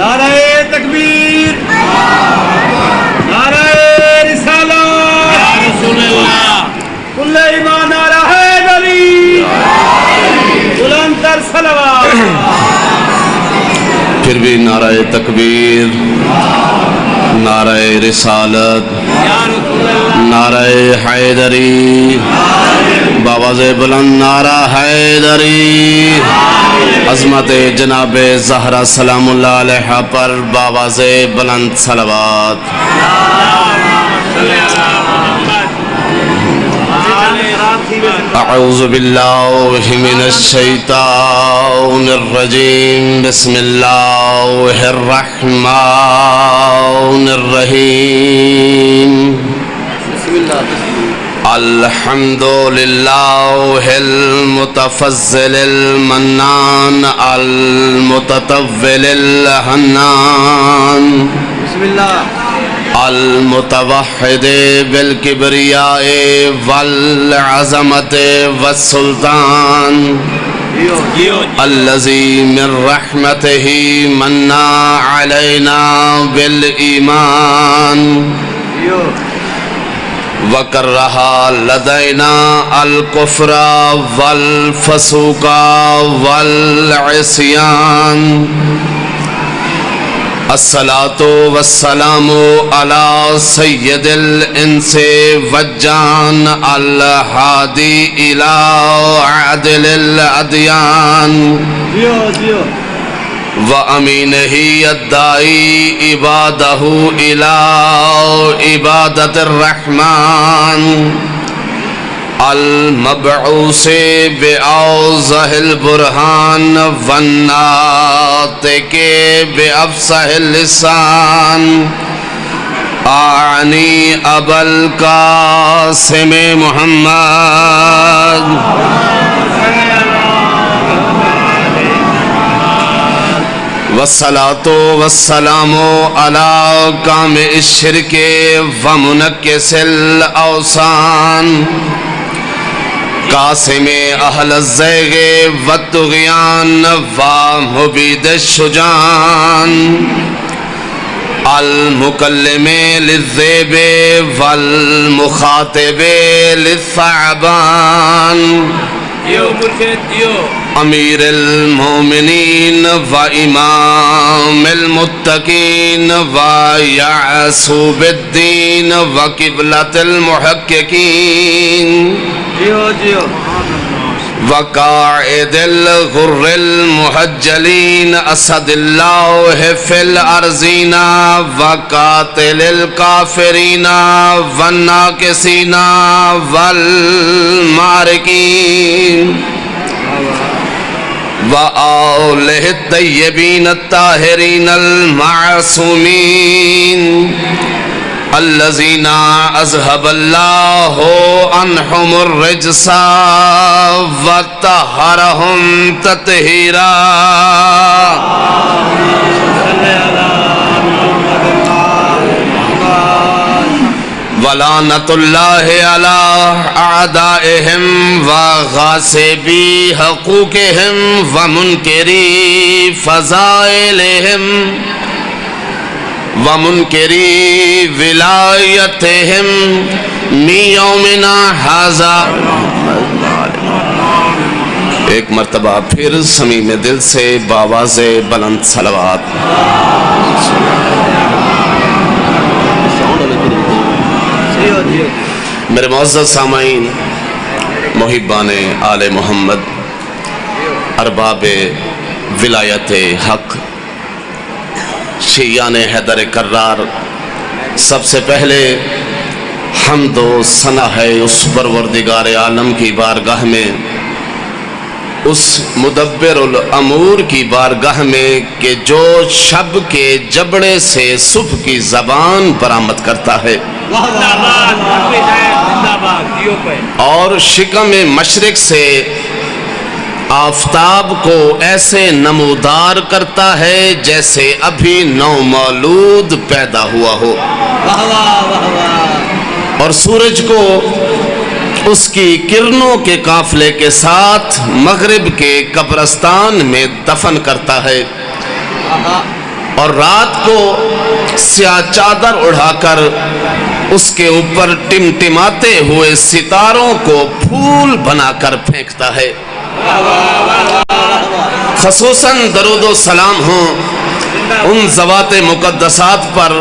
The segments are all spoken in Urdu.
نعرہ تکبیر، نعرہ رسالت، یا رسول اللہ، کل ایمان نعرہ حیدری، بلند تر صلوات۔ پھر بھی نعرہ تکبیر، نعرہ رسالت، نعرہ حیدری، بآواز بلند نعرہ حیدری، عظمت جناب زہرا سلام اللہ علیہ پر بآواز بلند صلوات۔ اعوذ باللہ من الشیطان الرجیم، بسم اللہ الرحمن الرحیم۔ الحمد للہ المتفضل المنان المتطول الحنان، بسم اللہ، المتوحد بالکبریاء والعظمت والسلطان، الذي من رحمته منا علينا بالإيمان وكره لدينا الكفر والفسوق والعصيان، الصلاة والسلام على سید الانس والجان الہادی الى عدل الادیان، وامینہ الدائی عبادہ الى عبادت الرحمن، المبعوث بأوضح البرهان والناطق بأفصح اللسان، أعني أبا القاسم محمد والصلاة والسلام على كامل الشرك ومنكس الأوثان، قاسم اہل الزیغ والطغیان ومبید الشجان، المکلم للذیب والمخاطب للثعبان، امیر المومنین و امام المتقین و یعصوب الدین و قبلۃ المحققین، وقائد الغر المحجلین، اسد اللہ فی الارضین وقاتل الکافرین والناکسین والمارکین، وآلہ الطیبین الطاہرین المعصومین، الذین اذهب اللہ عنہم الرجس وطہرہم تطہیرا، ولعنت اللہ علی اعدائہم وغاصبی حقوقہم ومنکری فضائلہم ومنکری ولایتہم من یومنا ھذا۔ ایک مرتبہ پھر صمیم دل سے بآواز بلند صلوات۔ میرے معزز سامعین، محبان آل محمد، ارباب ولایت حق، شیعان حیدر کرار، سب سے پہلے حمد و ثنا ہے اس پروردگار عالم کی بارگاہ میں، اس مدبر الامور کی بارگاہ میں کہ جو شب کے جبڑے سے صبح کی زبان برآمد کرتا ہے اور شکم مشرق سے آفتاب کو ایسے نمودار کرتا ہے جیسے ابھی نو مولود پیدا ہوا ہو، اور سورج کو اس کی کرنوں کے قافلے کے ساتھ مغرب کے قبرستان میں دفن کرتا ہے، اور رات کو سیاہ چادر اڑا کر اس کے اوپر ٹمٹماتے ہوئے ستاروں کو پھول بنا کر پھینکتا ہے۔ خصوصاً درود و سلام ہوں ان ذوات مقدسات پر،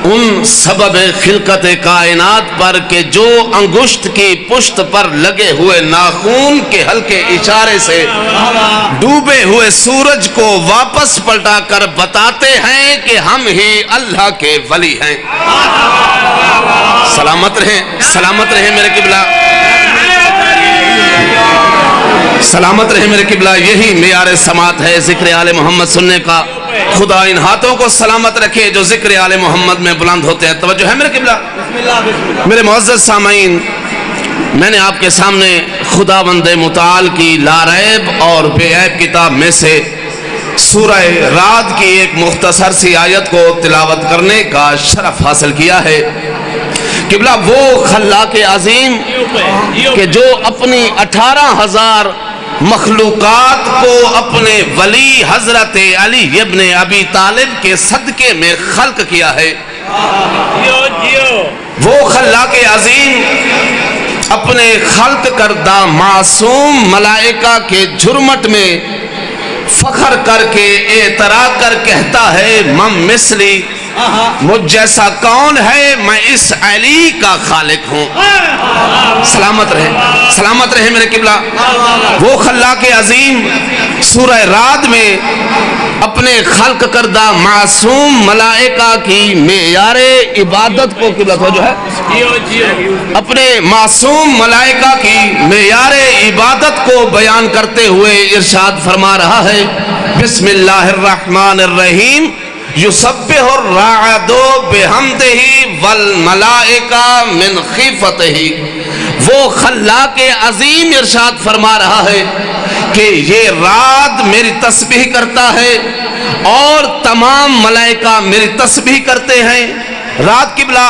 ان سبب خلقت کائنات پر کہ جو انگشت کی پشت پر لگے ہوئے ناخون کے ہلکے اشارے سے ڈوبے ہوئے سورج کو واپس پلٹا کر بتاتے ہیں کہ ہم ہی اللہ کے ولی ہیں۔ سلامت رہیں میرے قبلہ، سلامت رہے میرے قبلہ۔ یہی معیار سماعت ہے ذکر آل محمد سننے کا۔ خدا ان ہاتھوں کو سلامت رکھے جو ذکر آل محمد میں بلند ہوتے ہیں۔ توجہ ہے میرے قبلہ۔ میرے معزز سامعین، میں نے آپ کے سامنے خداوند متعال کی لاریب اور بے عیب کتاب میں سے سورہ رعد کی ایک مختصر سی آیت کو تلاوت کرنے کا شرف حاصل کیا ہے۔ قبلہ وہ خلاق عظیم کہ جو اپنی 18,000 مخلوقات کو اپنے ولی حضرت علی ابن ابی طالب کے صدقے میں خلق کیا ہے، وہ خلاق عظیم اپنے خلق کردہ معصوم ملائکہ کے جھرمٹ میں فخر کر کے اعتراف کر کہتا ہے من مثلی، مجھ جیسا کون ہے، میں اس علی کا خالق ہوں۔ سلامت رہے میرے قبلہ۔ وہ خلاق عظیم سورہ رعد میں اپنے خلق کردہ معصوم ملائکہ کی معیار عبادت کو قبلہ توجہ ہے، اپنے معصوم ملائکہ کی معیار عبادت کو بیان کرتے ہوئے ارشاد فرما رہا ہے بسم اللہ الرحمن الرحیم یسبح الرعد بحمدہ والملائکہ من خیفتہ۔ وہ خلاق عظیم ارشاد فرما رہا ہے کہ یہ رعد میری تسبیح کرتا ہے اور تمام ملائکہ میری تسبیح کرتے ہیں۔ رعد قبلہ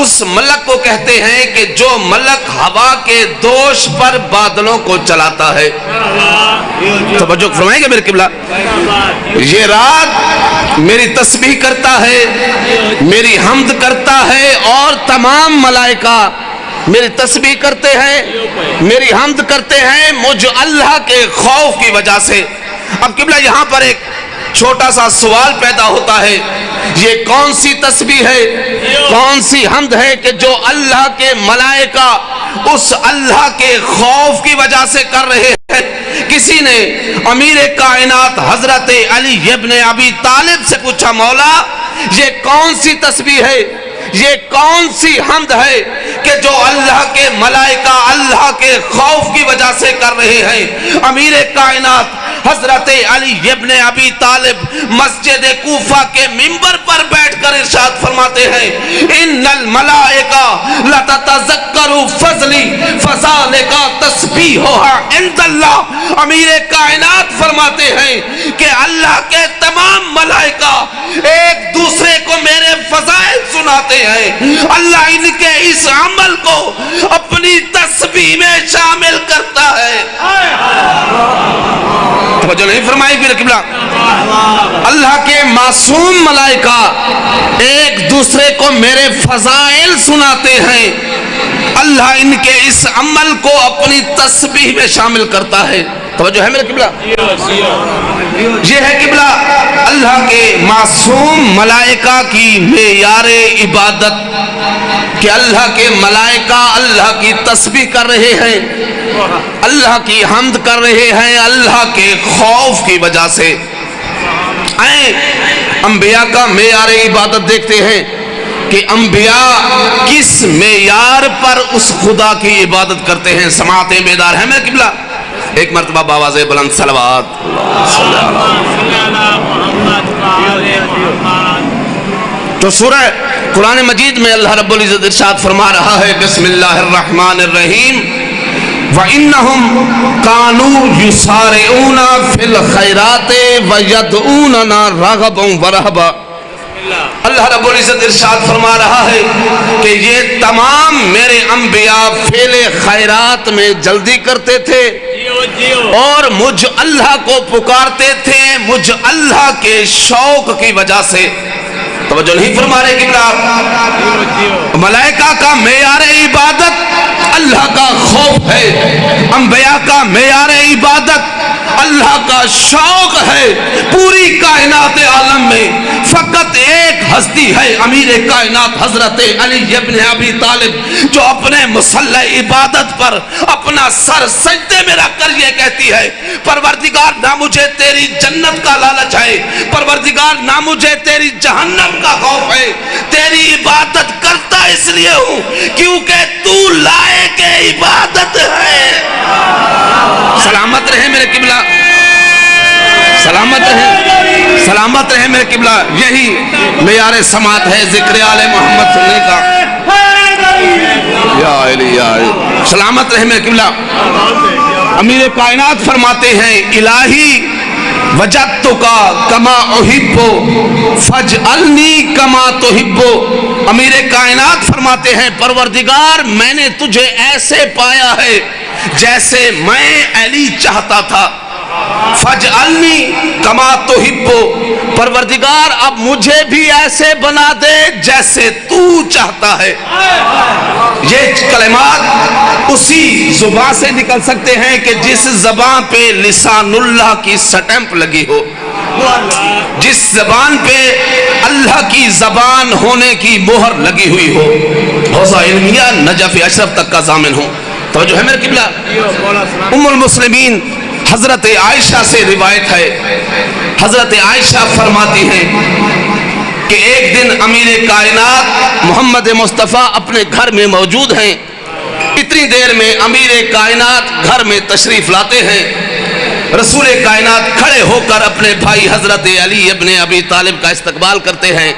اس ملک کو کہتے ہیں کہ جو ملک ہوا کے دوش پر بادلوں کو چلاتا ہے۔ توجہ فرمائیں گے میرے قبلہ۔ یہ رات میری تسبیح کرتا ہے، میری حمد کرتا ہے اور تمام ملائکہ میری تسبیح کرتے ہیں، میری حمد کرتے ہیں مجھ اللہ کے خوف کی وجہ سے۔ اب قبلہ یہاں پر ایک چھوٹا سا سوال پیدا ہوتا ہے، یہ کون سی تسبیح ہے، کون سی حمد ہے کہ جو اللہ کے ملائکہ اس اللہ کے خوف کی وجہ سے کر رہے ہیں؟ کسی نے امیر کائنات حضرت علی ابن ابی طالب سے پوچھا مولا یہ کون سی تسبیح ہے، یہ کون سی حمد ہے کہ جو اللہ کے ملائکہ اللہ کے خوف کی وجہ سے کر رہے ہیں؟ امیر کائنات حضرت علی ابن ابی طالب مسجد کوفہ کے منبر پر بیٹھ کر ارشاد فرماتے ہیں ان الملائکہ لتتذکر فضلی فذلک تسبیحها عند اللہ۔ امیر کائنات فرماتے ہیں کہ اللہ کے تمام ملائکہ ایک دوسرے کو میرے فضائل سناتے ہیں، اللہ ان کے اس عمل کو اپنی تسبیح میں شامل کرتا ہے۔ توجہ نہیں فرمائی میرے قبلہ۔ اللہ کے معصوم ملائکہ ایک دوسرے کو میرے فضائل سناتے ہیں، اللہ ان کے اس عمل کو اپنی تسبیح میں شامل کرتا ہے۔ توجہ ہے میرے قبلہ۔ یہ ہے قبلہ اللہ کے معصوم ملائکہ کی معیار عبادت کہ اللہ کے ملائکہ اللہ کی تسبیح کر رہے ہیں، اللہ کی حمد کر رہے ہیں اللہ کے خوف کی وجہ سے۔ انبیاء کا معیار عبادت دیکھتے ہیں کہ انبیاء کس معیار پر اس خدا کی عبادت کرتے ہیں۔ سماعتیں بیدار ہیں میرے قبلہ۔ ایک مرتبہ بآواز بلند صلوات۔ تو سورہ قرآن مجید میں اللہ رب العزت ارشاد فرما رہا ہے بسم اللہ الرحمن الرحیم وَإِنَّهُمْ كَانُوا يُسَارِعُونَ فِي الْخَيْرَاتِ وَيَدْعُونَنَا رَغَبًا وَرَهْبًا۔ اللہ رب العزت ارشاد فرما رہا ہے کہ یہ تمام میرے انبیاء فعل خیرات میں جلدی کرتے تھے اور مجھ اللہ کو پکارتے تھے مجھ اللہ کے شوق کی وجہ سے. توجہ نہیں فرما رہے کہ ملائکہ کا معیار عبادت اللہ کا خوف ہے، انبیاء کا معیار عبادت اللہ کا شوق ہے. پوری کائنات عالم میں فقط ایک ہستی ہے، امیر کائنات حضرت علی ابن ابی طالب، جو اپنے مصلی عبادت پر اپنا سر سجدے میں رکھ کر یہ کہتی ہے پروردگار نہ مجھے تیری جنت کا لالچ ہے، پروردگار نہ مجھے تیری جہنم کا خوف ہے، تیری عبادت کرتا اس لیے ہوں کیونکہ تو لائق عبادت ہے. سلامت رہے میرے قبلہ، سلامت رہے میرے قبلہ. یہی معیار سماعت ہے ذکر آل محمد سننے کا. یا علی یا علی. سلامت رہے میرے قبلہ. امیر کائنات فرماتے ہیں الہی وجدتک کما احب فاجعلنی کما تحب. امیر کائنات فرماتے ہیں پروردگار میں نے تجھے ایسے پایا ہے جیسے میں علی چاہتا تھا. فاجعلنی کما تحب. پروردگار اب مجھے بھی ایسے بنا دے جیسے تو چاہتا ہے. یہ کلمات اسی زبان سے نکل سکتے ہیں کہ جس زبان پہ لسان اللہ کی سٹمپ لگی ہو، جس زبان پہ اللہ کی زبان ہونے کی مہر لگی ہوئی ہو. حوزہ علمیہ نجف اشرف تک کا ضامن ہو. توجہ ہے میرے قبلہ. ام المسلمین حضرت عائشہ سے روایت ہے، حضرت عائشہ فرماتی ہیں کہ ایک دن امیر کائنات محمد مصطفیٰ اپنے گھر میں موجود ہیں. اتنی دیر میں امیر کائنات گھر میں تشریف لاتے ہیں. رسول کائنات کھڑے ہو کر اپنے بھائی حضرت علی ابن ابی طالب کا استقبال کرتے ہیں.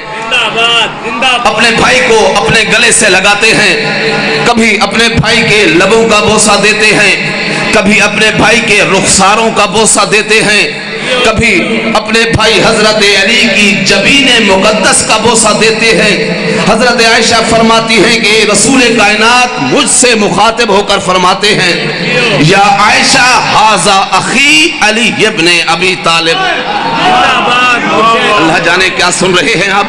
اپنے بھائی کو اپنے گلے سے لگاتے ہیں، کبھی اپنے بھائی کے لبوں کا بوسہ دیتے ہیں، کبھی اپنے بھائی کے رخساروں کا بوسہ دیتے ہیں، کبھی اپنے بھائی حضرت علی کی جبین مقدس کا بوسہ دیتے ہیں. حضرت عائشہ فرماتی ہیں کہ رسول کائنات مجھ سے مخاطب ہو کر فرماتے ہیں یا عائشہ ھذا اخی علی ابن ابی طالب. اللہ جانے کیا سن رہے ہیں آپ،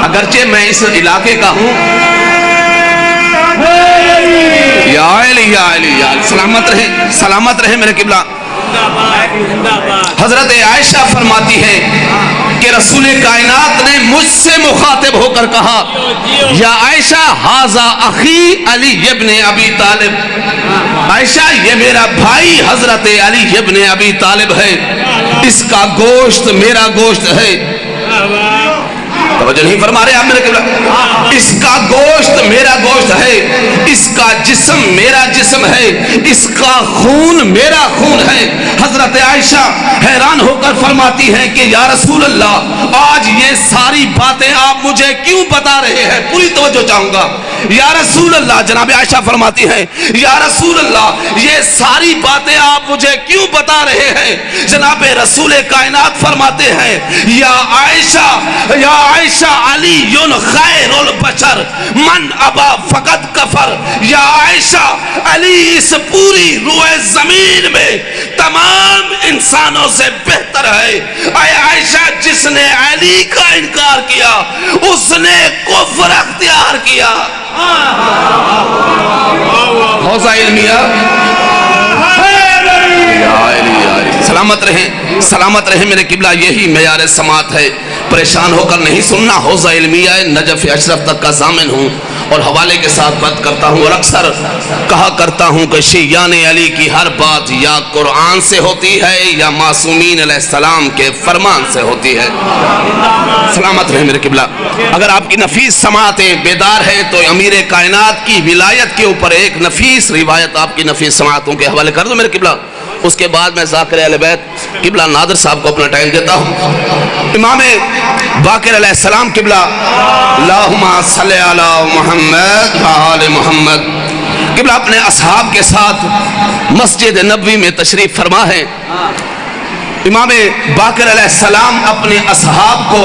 اگرچہ میں اس علاقے کا ہوں. یا علی یا علی یا علی. سلامت رہے میرے قبلہ. حضرت عائشہ فرماتی ہے کہ رسول کائنات نے مجھ سے مخاطب ہو کر کہا یا عائشہ ھذا اخی علی ابن ابی طالب. عائشہ یہ میرا بھائی حضرت علی ابن ابی طالب ہے، اس کا گوشت میرا گوشت ہے. توجہ نہیں فرما رہے آپ میرے قبلہ. اس کا گوشت میرا گوشت ہے، اس کا جسم میرا جسم ہے، اس کا خون میرا خون ہے. حضرت عائشہ حیران ہو کر فرماتی ہیں کہ یا رسول اللہ آج یہ ساری باتیں آپ مجھے کیوں بتا رہے ہیں؟ پوری توجہ چاہوں گا. یا رسول اللہ، جناب عائشہ فرماتی ہیں یا رسول اللہ یہ ساری باتیں آپ مجھے کیوں بتا رہے ہیں؟ جناب رسول کائنات فرماتے ہیں یا عائشہ علی خیر البشر من ابا فقط کفر. یا عائشہ علی اس پوری روئے زمین میں تمام انسانوں سے بہتر ہے. اے عائشہ جس نے علی کا انکار کیا اس نے کفر اختیار کیا. حوزہ علمیہ سلامت رہیں میرے قبلہ. یہی معیار سماعت ہے. پریشان ہو کر نہیں سننا. حوزہ علمیہ نجف اشرف تک کا ضامن ہوں اور حوالے کے ساتھ بات کرتا ہوں اور اکثر کہا کرتا ہوں کہ شیعان علی کی ہر بات یا قرآن سے ہوتی ہے یا معصومین علیہ السلام کے فرمان سے ہوتی ہے. سلامت رہے میرے قبلہ. اگر آپ کی نفیس سماعتیں بیدار ہیں تو امیر کائنات کی ولایت کے اوپر ایک نفیس روایت آپ کی نفیس سماعتوں کے حوالے کر دو میرے قبلہ. اس کے بعد میں ذاکر اہل بیت قبلہ نادر صاحب کو اپنا ٹائم دیتا ہوں. امام باقر علیہ السلام قبلہ اللہم صلی علی محمد وآل محمد قبلہ اپنے اصحاب کے ساتھ مسجد نبوی میں تشریف فرما ہے. امام باقر علیہ السلام اپنے اصحاب کو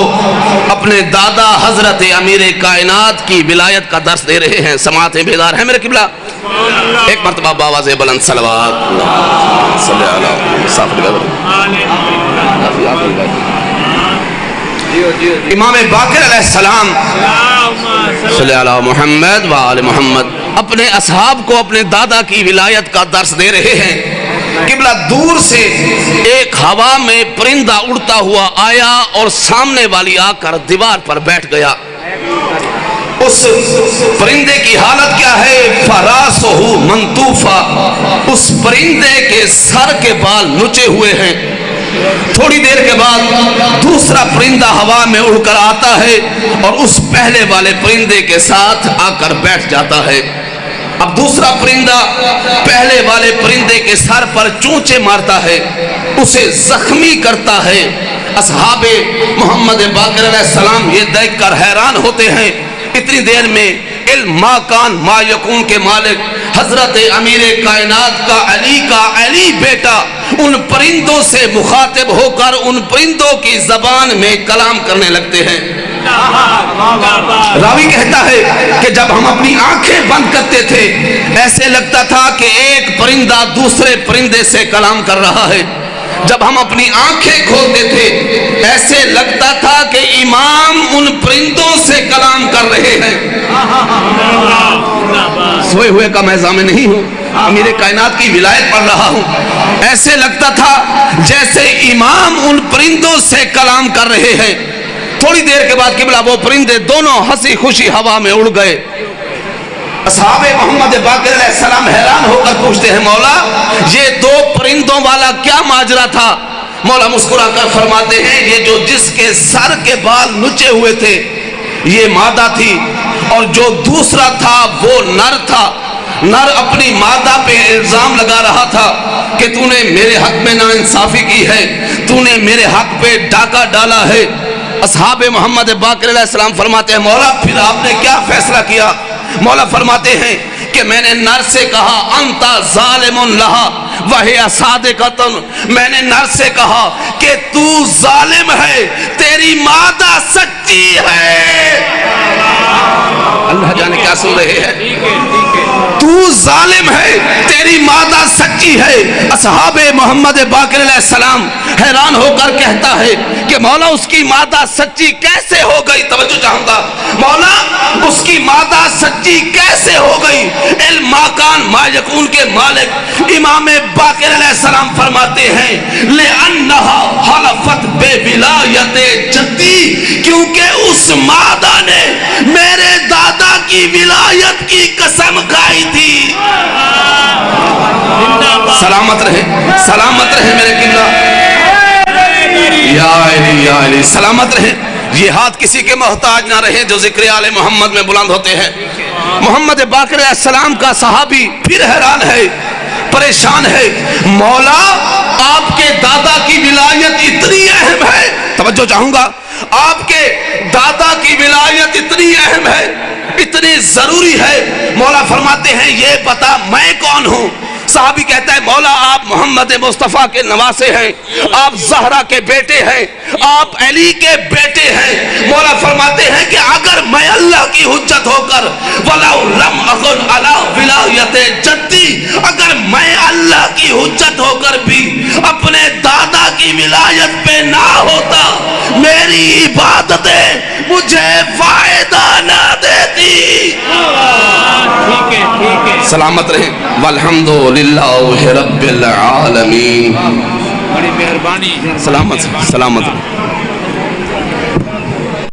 اپنے دادا حضرت امیر کائنات کی ولایت کا درس دے رہے ہیں. سماعتیں بیدار ہیں میرے قبلہ. ایک مرتبہ بآواز بلند صلوات صلی اللہ امام باقر علیہ السلام صلی اللہ محمد وآل محمد اپنے اصحاب کو اپنے دادا کی ولایت کا درس دے رہے ہیں۔ قبلہ دور سے ایک ہوا میں پرندہ اڑتا ہوا آیا اور سامنے والی آ کر دیوار پر بیٹھ گیا۔ اس پرندے کی حالت کیا ہے؟ فراسہ منطوفہ، اس پرندے کے سر کے بال نچے ہوئے ہیں۔ تھوڑی دیر کے بعد دوسرا پرندہ ہوا میں اڑ کر آتا ہے اور اس پہلے والے پرندے کے ساتھ آ کر بیٹھ جاتا ہے۔ اب دوسرا پرندہ پہلے والے پرندے کے سر پر چونچے مارتا ہے، اسے زخمی کرتا ہے۔ اصحاب محمد باقر علیہ السلام یہ دیکھ کر حیران ہوتے ہیں۔ اتنی دیر میں علم ما کان ما یکون کے مالک حضرت امیر کائنات کا علی بیٹا ان پرندوں سے مخاطب ہو کر ان پرندوں کی زبان میں کلام کرنے لگتے ہیں۔ راوی کہتا ہے کہ جب ہم اپنی آنکھیں بند کرتے تھے ایسے لگتا تھا کہ ایک پرندہ دوسرے پرندے سے کلام کر رہا ہے۔ جب ہم اپنی آنکھیں کھولتے تھے ایسے لگتا تھا کہ امام ان پرندوں سے کلام کر رہے ہیں۔ سوئے ہوئے کا میں ضامن نہیں ہوں، امیر کائنات کی ولایت پڑھ رہا ہوں۔ ایسے لگتا تھا جیسے امام ان پرندوں سے کلام کر رہے ہیں۔ تھوڑی دیر کے بعد قبلہ وہ پرندے دونوں ہنسی خوشی ہوا میں اڑ گئے۔ اصحاب محمد باقر علیہ السلام حیران ہو کر پوچھتے ہیں مولا یہ دو پرندوں والا کیا ماجرا تھا؟ مولا مسکرا کر فرماتے ہیں یہ جو جس کے سر کے بال نچے ہوئے تھے یہ مادہ تھی اور جو دوسرا تھا وہ نر تھا۔ نر اپنی مادہ پہ الزام لگا رہا تھا کہ تو نے میرے حق میں ناانصافی کی ہے، تو نے میرے حق پہ ڈاکہ ڈالا ہے۔ اصحاب محمد باقر علیہ السلام فرماتے ہیں مولا پھر آپ نے کیا فیصلہ کیا؟ مولا فرماتے ہیں کہ میں نے نر سے کہا انت ظالم لہا وہی صادقۃ، میں نے نر سے کہا کہ تو ظالم ہے تیری مادہ سچی ہے۔ اللہ جانے کیا سن رہے ہیں، تو ظالم ہے تیری مادہ سچی ہے۔ اصحاب محمد باقر علیہ السلام حیران ہو کر کہتا ہے کہ مولا اس کی مادہ سچی کیسے ہو گئی؟ توجہ چاہوں گا مولا اس کی مادہ سچی کیسے ہو گئی؟ علم ما کان ما یکون کے مالک امام باقر علیہ السلام فرماتے ہیں لِأَنَّهَا حَلَفَتْ بِوِلَایَتِ جَدِّی، کیونکہ اس مادہ نے میرے دادا کی ولایت کی قسم کھائی تھی۔ سلامت رہے میرے قبلہ، یا علی سلامت رہے۔ یہ ہاتھ کسی کے محتاج نہ رہے جو ذکر آل محمد میں بلند ہوتے ہیں۔ محمد باقر علیہ السلام کا صحابی پھر حیران ہے، پریشان ہے، مولا آپ کے دادا کی ولایت اتنی اہم ہے، توجہ چاہوں گا، آپ کے دادا کی ولایت اتنی اہم ہے، اتنی ضروری ہے۔ مولا فرماتے ہیں یہ بتا میں کون ہوں؟ صحابی کہتا ہے مولا آپ محمد مصطفیٰ کے نواسے ہیں، آپ زہرا کے بیٹے ہیں، آپ علی کے بیٹے ہیں۔ مولا فرماتے ہیں کہ اگر میں اللہ کی حجت ہو کر وَلَوْ لَمْ أَكُنْ عَلَىٰ وِلَایَتِ جَدِّی، اگر میں اللہ کی حجت ہو کر بھی اپنے دادا کی ولایت پہ نہ ہوتا میری عبادتیں مجھے فائدہ نہ دیتی۔ سلامت رہیں والحمدللہ رب العالمین۔ بڑی مہربانی، سلامت